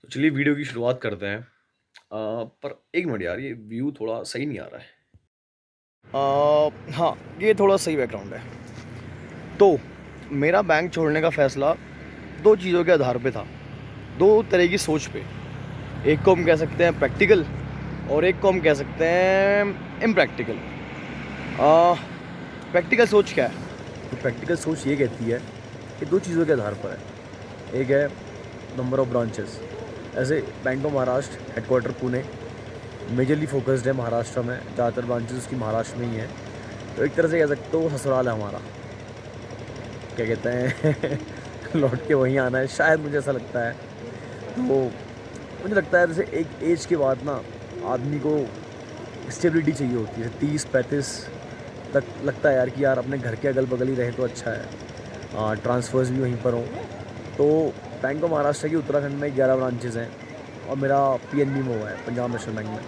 तो चलिए वीडियो की शुरुआत करते हैं। पर एक मिनट यार, ये व्यू थोड़ा सही नहीं आ रहा है। हाँ, ये थोड़ा सही बैकग्राउंड है। तो मेरा बैंक छोड़ने का फ़ैसला 2 चीज़ों के आधार पे था, 2 तरह की सोच पे। एक को हम कह सकते हैं प्रैक्टिकल और एक को हम कह सकते हैं इम्प्रैक्टिकल। प्रैक्टिकल सोच क्या है? तो प्रैक्टिकल सोच ये कहती है कि 2 चीज़ों के आधार पर है। एक है नंबर ऑफ़ ब्रांचेस। ऐसे bank of Maharashtra headquarter Pune majorly focused है महाराष्ट्र में, ज़्यादातर ब्रांचेस उसकी महाराष्ट्र में ही है। तो एक तरह से कह सकते हो वो ससुराल है हमारा, क्या कहते हैं लौट के वहीं आना है शायद, मुझे ऐसा लगता है। तो मुझे लगता है जैसे एक एज के बाद ना आदमी को स्टेबिलिटी चाहिए होती है। 30-35 तक लगता है यार कि यार अपने घर के अगल बगल ही रहे तो अच्छा है, ट्रांसफ़र्स भी वहीं पर हों। तो बैंक ऑफ महाराष्ट्र की उत्तराखंड में 11 ब्रांचेज़ हैं और मेरा पीएनबी में हुआ है, पंजाब नेशनल बैंक में,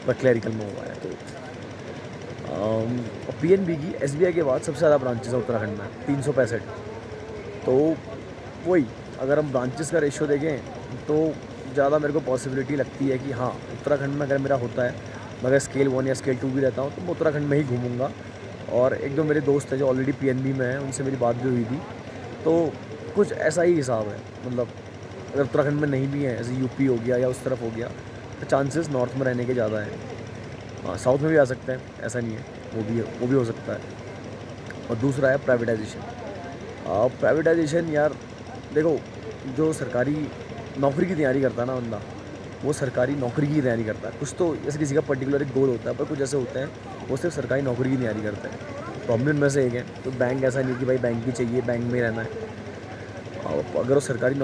पर क्लरिकल में हुआ है। तो और पीएनबी की एसबीआई के बाद सबसे ज़्यादा ब्रांचेस है उत्तराखंड में, 365। तो वही, अगर हम ब्रांचेस का रेशियो देखें तो ज़्यादा मेरे को पॉसिबिलिटी लगती है कि हाँ, उत्तराखंड में अगर मेरा होता है, मैं अगर स्केल 1 या स्केल 2 भी रहता हूँ तो मैं उत्तराखंड में ही घूमूंगा। और एक दो मेरे दोस्त हैं जो ऑलरेडी पीएनबी में हैं, उनसे मेरी बात भी हुई थी। तो कुछ ऐसा ही हिसाब है, मतलब अगर उत्तराखंड में नहीं भी है, जैसे यूपी हो गया या उस तरफ हो गया, तो चांसेस नॉर्थ में रहने के ज़्यादा हैं। हाँ, साउथ में भी आ सकते हैं, ऐसा नहीं है, वो भी हो सकता है। और दूसरा है प्राइवेटाइजेशन। प्राइवेटाइजेशन यार देखो, जो सरकारी नौकरी की तैयारी करता है ना बंदा, वो सरकारी नौकरी की तैयारी करता है। कुछ तो जैसे किसी का पर्टिकुलर एक गोल होता है, पर कुछ ऐसे होते हैं वो सिर्फ सरकारी नौकरी की तैयारी करते हैं। तो हम भी उनमें से एक हैं। तो बैंक ऐसा नहीं कि भाई बैंक ही चाहिए, बैंक में ही रहना है। अगर वो सरकारी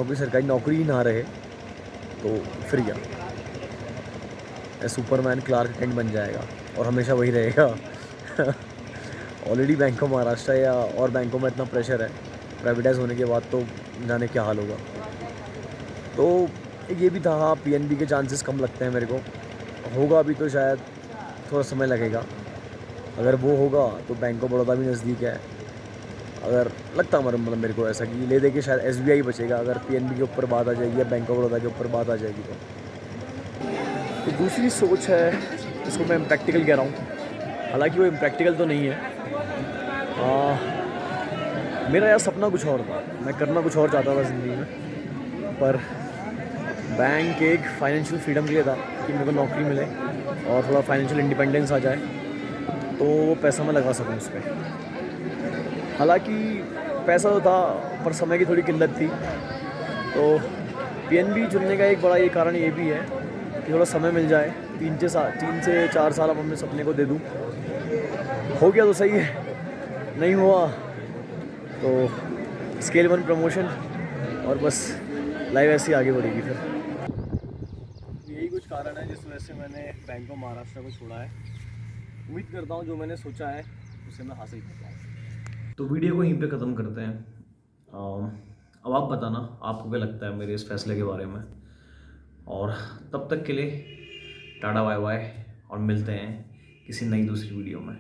नौकरी ही ना रहे तो फिर क्या, सुपरमैन क्लार्क कैंट बन जाएगा और हमेशा वही रहेगा। ऑलरेडी बैंक ऑफ महाराष्ट्र या और बैंकों में इतना प्रेशर है, प्राइवेटाइज होने के बाद तो जाने क्या हाल होगा। तो ये भी था, हाँ, पीएनबी के चांसेस कम लगते हैं मेरे को। होगा भी तो शायद थोड़ा समय लगेगा। अगर वो होगा तो बैंक ऑफ बड़ौदा भी नज़दीक है। अगर लगता मतलब मेरे को ऐसा कि ले दे के शायद एसबीआई बचेगा, अगर पीएनबी के ऊपर बात आ जाएगी या बैंक ऑफ बड़ौदा के ऊपर बात आ जाएगी तो दूसरी सोच है, इसको मैं इम्प्रैक्टिकल कह रहा हूँ, हालांकि वो इम्प्रैक्टिकल तो नहीं है। मेरा यार सपना कुछ और था, मैं करना कुछ और चाहता था ज़िंदगी में। पर बैंक एक फाइनेंशियल फ्रीडम के लिए था कि मेरे को नौकरी मिले और थोड़ा फाइनेंशियल इंडिपेंडेंस आ जाए, तो वो पैसा मैं लगा सकूँ उस पर। हालांकि पैसा तो था, पर समय की थोड़ी किल्लत थी। तो पीएनबी चुनने का एक बड़ा ये कारण ये भी है कि थोड़ा समय मिल जाए, 3 से 4 साल अब अपने सपने को दे दूँ। हो गया तो सही है, नहीं हुआ तो स्केल 1 प्रमोशन, और बस लाइफ ऐसे ही आगे बढ़ेगी फिर। यही कुछ कारण है जिस वजह से मैंने बैंक ऑफ महाराष्ट्र को छोड़ा है। उम्मीद करता हूँ जो मैंने सोचा है उसे मैं हासिल कर पाऊँ। तो वीडियो को यहीं पे ख़त्म करते हैं। अब आप बताना आपको क्या लगता है मेरे इस फैसले के बारे में। और तब तक के लिए टाटा बाय बाय, और मिलते हैं किसी नई दूसरी वीडियो में।